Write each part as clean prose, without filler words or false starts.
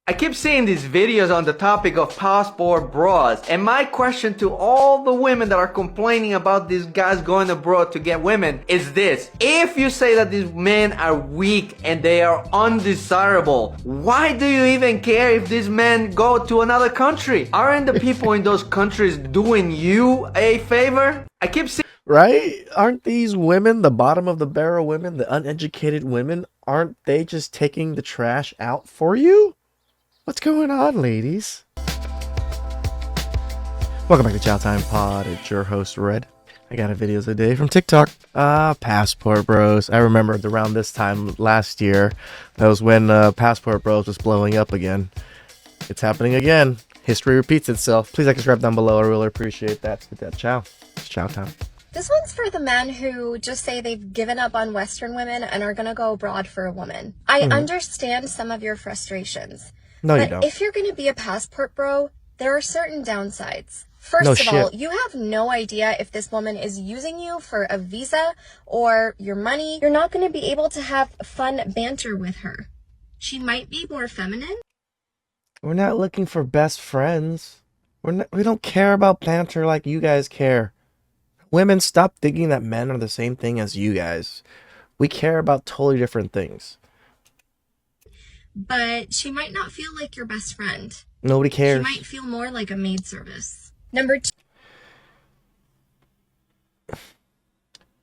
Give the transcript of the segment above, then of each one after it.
I keep seeing these videos on the topic of passport bras, and my question to all the women that are complaining about these guys going abroad to get women is this: if you say that these men are weak and they are undesirable, why do you even care if these men go to another country? Aren't the people in those countries doing you a favor? I keep seeing Right? Aren't these women, the bottom of the barrel women, the uneducated women, aren't they just taking the trash out for you? What's going on, ladies? Welcome back to TheChowTimePod. It's your host, Red. I got a videos a day from TikTok. Passport Bros. I remember around this time last year, that was when Passport Bros was blowing up again. It's happening again. History repeats itself. Please like and subscribe down below. I really appreciate that. Hit that chow. It's chow time. This one's for the men who just say they've given up on Western women and are going to go abroad for a woman. I understand some of your frustrations. No, you but don't. if you're going to be a passport bro, there are certain downsides. First of all, you have no idea if this woman is using you for a visa or your money. You're not going to be able to have fun banter with her. She might be more feminine. We're not looking for best friends. We don't care about banter like you guys care. Women, stop thinking that men are the same thing as you guys. We care about totally different things. But she might not feel like your best friend. Nobody cares. She might feel more like a maid service. Number two.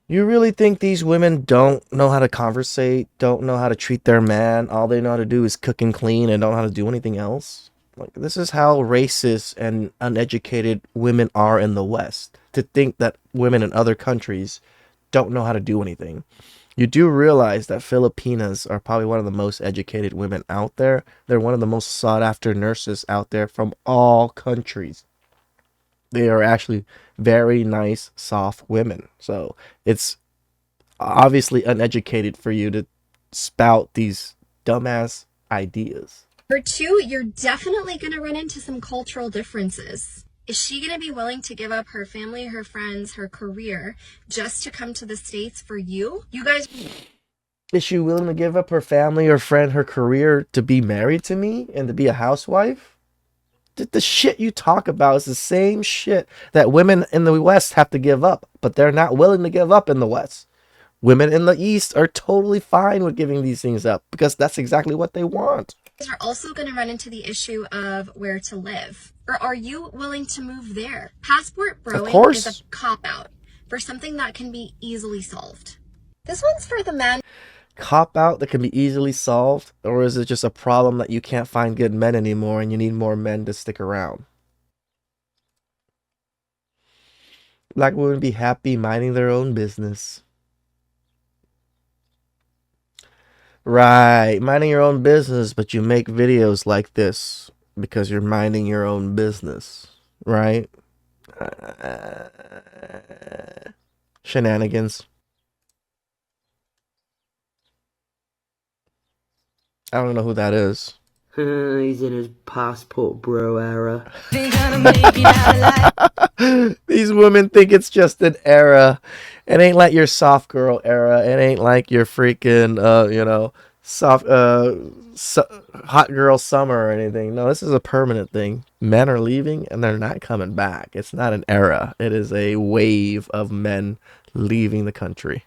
You really think these women don't know how to conversate, don't know how to treat their man? All they know how to do is cook and clean and don't know how to do anything else? Like, this is how racist and uneducated women are in the West. To think that women in other countries don't know how to do anything. You do realize that Filipinas are probably one of the most educated women out there. They're one of the most sought after nurses out there from all countries. They are actually very nice, soft women. So it's obviously uneducated for you to spout these dumbass ideas. Number two, you're definitely going to run into some cultural differences. Is she going to be willing to give up her family, her friends, her career just to come to the States for you? You guys... Is she willing to give up her family, her friend, her career to be married to me and to be a housewife? The shit you talk about is the same shit that women in the West have to give up, but they're not willing to give up in the West. Women in the East are totally fine with giving these things up because that's exactly what they want. Are also going to run into the issue of where to live. Or are you willing to move there? Passport broing is a cop-out for something that can be easily solved. This one's for the men. Cop-out that can be easily solved? Or is it just a problem that you can't find good men anymore and you need more men to stick around? Black women be happy minding their own business. Right, minding your own business, but you make videos like this because you're minding your own business, right? Shenanigans. I don't know who that is. He's in his passport bro era. These women think it's just an era. It ain't like your soft girl era. It ain't like your freaking, soft, hot girl summer or anything. No, this is a permanent thing. Men are leaving and they're not coming back. It's not an era. It is a wave of men leaving the country.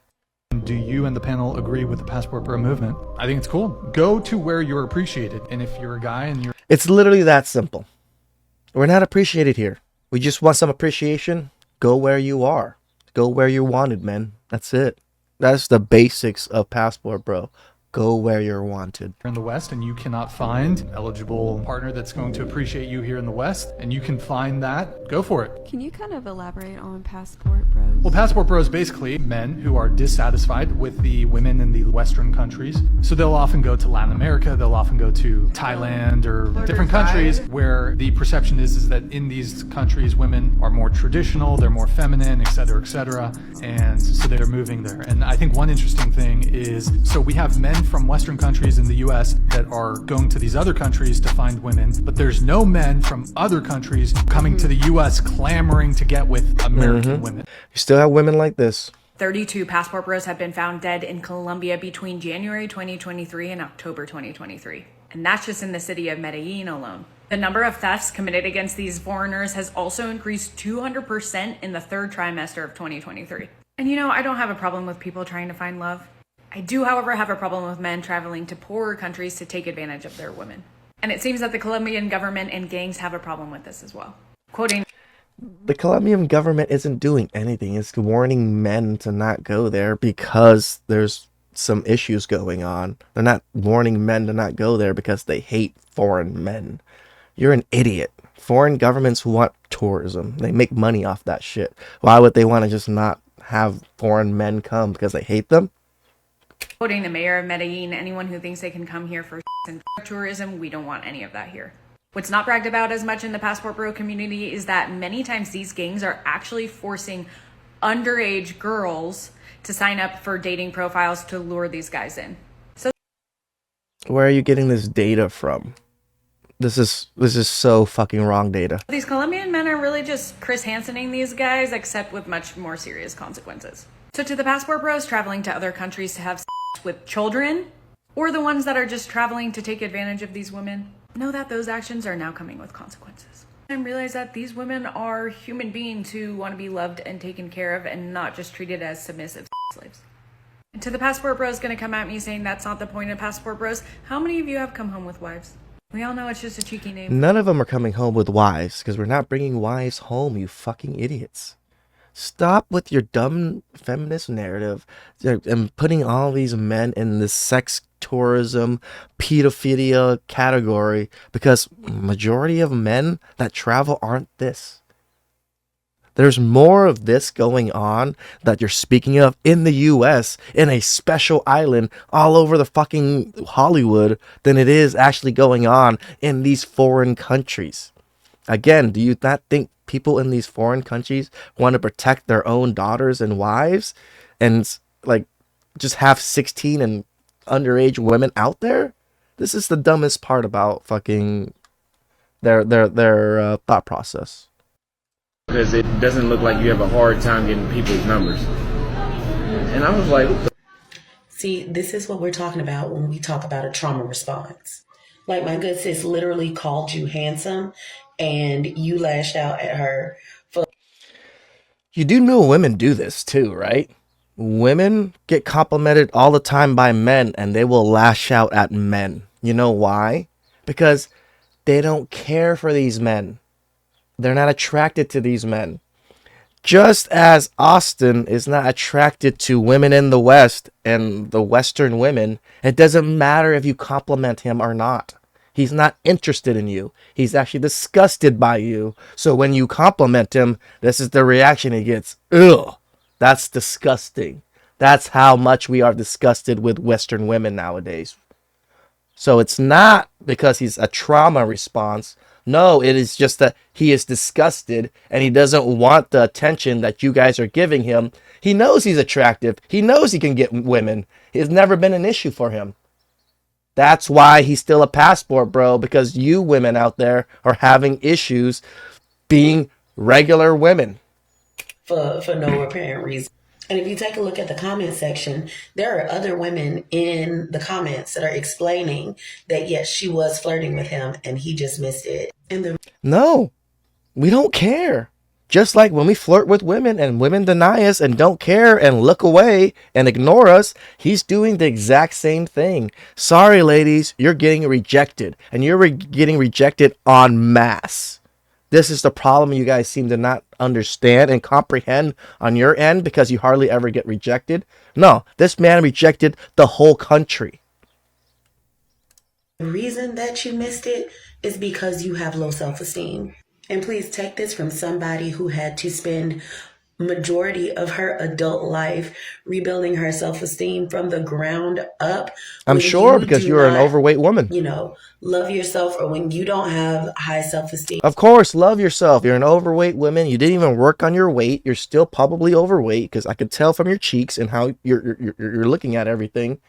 Do you and the panel agree with the passport bro movement? I think it's cool. Go to where you're appreciated. And if you're a guy and you're... It's literally that simple. We're not appreciated here. We just want some appreciation. Go where you are. Go where you're wanted, man. That's it. That's the basics of passport bro. Go where you're wanted. in the West and you cannot find an eligible partner that's going to appreciate you here in the West, and you can find that, go for it. Can you kind of elaborate on passport bros? Well, passport bros basically men who are dissatisfied with the women in the Western countries. So they'll often go to Latin America, they'll often go to Thailand or different countries where the perception is that in these countries women are more traditional, they're more feminine, etc., and so they're moving there. And I think one interesting thing is, so we have men from Western countries in the US that are going to these other countries to find women, but there's no men from other countries coming to the US clamoring to get with American women. You still have women like this. 32 passport bros have been found dead in Colombia between January 2023 and October 2023. and that's just in the city of Medellin alone. The number of thefts committed against these foreigners has also increased 200% in the third trimester of 2023. And I don't have a problem with people trying to find love. I do, however, have a problem with men traveling to poorer countries to take advantage of their women. And it seems that the Colombian government and gangs have a problem with this as well. Quoting, the Colombian government isn't doing anything. It's warning men to not go there because there's some issues going on. They're not warning men to not go there because they hate foreign men. You're an idiot. Foreign governments want tourism. They make money off that shit. Why would they want to just not have foreign men come? Because they hate them? Quoting the mayor of Medellin, anyone who thinks they can come here for and tourism, we don't want any of that here. What's not bragged about as much in the Passport Bro community is that many times these gangs are actually forcing underage girls to sign up for dating profiles to lure these guys in. So, where are you getting this data from? This is so fucking wrong data. These Colombian men are really just Chris Hansening these guys, except with much more serious consequences. So to the Passport Bros traveling to other countries to have sex with children, or the ones that are just traveling to take advantage of these women, know that those actions are now coming with consequences. And realize that these women are human beings who want to be loved and taken care of and not just treated as submissive slaves. And to the Passport Bros gonna come at me saying that's not the point of Passport Bros, how many of you have come home with wives? We all know it's just a cheeky name. None of them are coming home with wives because we're not bringing wives home, you fucking idiots. Stop with your dumb feminist narrative and putting all these men in this sex tourism, pedophilia category because majority of men that travel aren't this. There's more of this going on that you're speaking of in the US in a special island all over the fucking Hollywood than it is actually going on in these foreign countries. Again, do you not think people in these foreign countries want to protect their own daughters and wives and like just have 16 and underage women out there? This is the dumbest part about fucking their thought process. Because it doesn't look like you have a hard time getting people's numbers. And I was like, see, this is what we're talking about when we talk about a trauma response. Like my good sis literally called you handsome and you lashed out at her for... You do know women do this too, right? Women get complimented all the time by men and they will lash out at men. You know why? Because they don't care for these men. They're not attracted to these men. Just as Austin is not attracted to women in the West and the Western women, it doesn't matter if you compliment him or not. He's not interested in you. He's actually disgusted by you. So when you compliment him, this is the reaction he gets. Ugh, that's disgusting. That's how much we are disgusted with Western women nowadays. So it's not because he's a trauma response. No, it is just that he is disgusted and he doesn't want the attention that you guys are giving him. He knows he's attractive. He knows he can get women. It's never been an issue for him. That's why he's still a passport bro, because you women out there are having issues being regular women. For no apparent reason. And if you take a look at the comment section, there are other women in the comments that are explaining that, yes, she was flirting with him and he just missed it. No, we don't care. Just like when we flirt with women and women deny us and don't care and look away and ignore us, he's doing the exact same thing. Sorry, ladies, you're getting rejected and you're getting rejected en masse. This is the problem you guys seem to not understand and comprehend on your end because you hardly ever get rejected. No, this man rejected the whole country. The reason that you missed it is because you have low self-esteem. And please take this from somebody who had to spend majority of her adult life rebuilding her self-esteem from the ground up. I'm sure because you're an overweight woman. You know, love yourself, or when you don't have high self-esteem. Of course, love yourself. You're an overweight woman. You didn't even work on your weight. You're still probably overweight because I could tell from your cheeks and how you're looking at everything.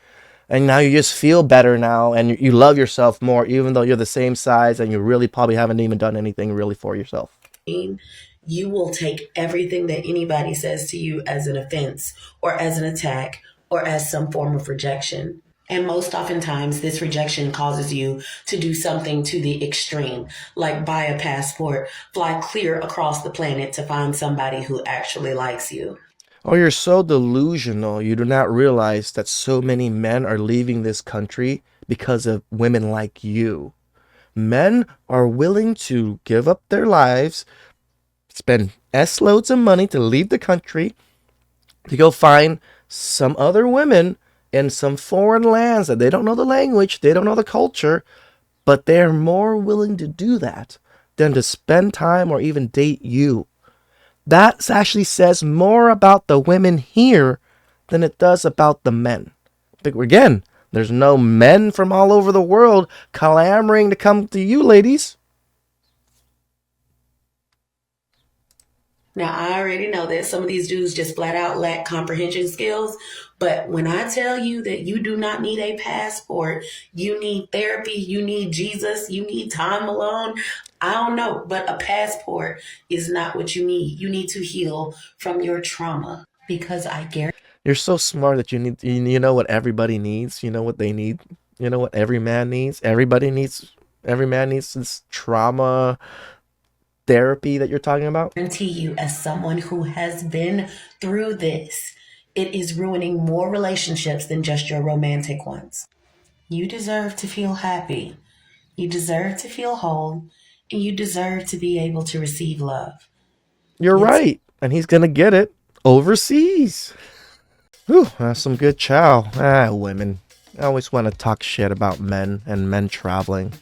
And now you just feel better now and you love yourself more, even though you're the same size and you really probably haven't even done anything really for yourself. You will take everything that anybody says to you as an offense or as an attack or as some form of rejection. And most oftentimes, this rejection causes you to do something to the extreme, like buy a passport, fly clear across the planet to find somebody who actually likes you. Oh, you're so delusional. You do not realize that so many men are leaving this country because of women like you. Men are willing to give up their lives, spend S loads of money to leave the country, to go find some other women in some foreign lands that they don't know the language, they don't know the culture, but they're more willing to do that than to spend time or even date you. That actually says more about the women here than it does about the men. But again, there's no men from all over the world clamoring to come to you, ladies. Now, I already know that some of these dudes just flat out lack comprehension skills. But when I tell you that you do not need a passport, you need therapy, you need Jesus, you need time alone, I don't know. But a passport is not what you need. You need to heal from your trauma, because I guarantee. You're so smart that you know what everybody needs. You know what they need. You know what every man needs. Every man needs this trauma therapy that you're talking about. Guarantee you, as someone who has been through this, it is ruining more relationships than just your romantic ones. You deserve to feel happy. You deserve to feel whole. And you deserve to be able to receive love. You're right. And he's going to get it overseas. Whew, that's some good chow. Women. I always want to talk shit about men and men traveling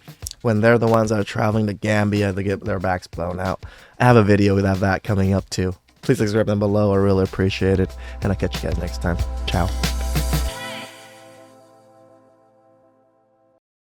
when they're the ones that are traveling to Gambia to get their backs blown out. I have a video of that coming up too. Please subscribe down below. I really appreciate it. And I'll catch you guys next time. Ciao.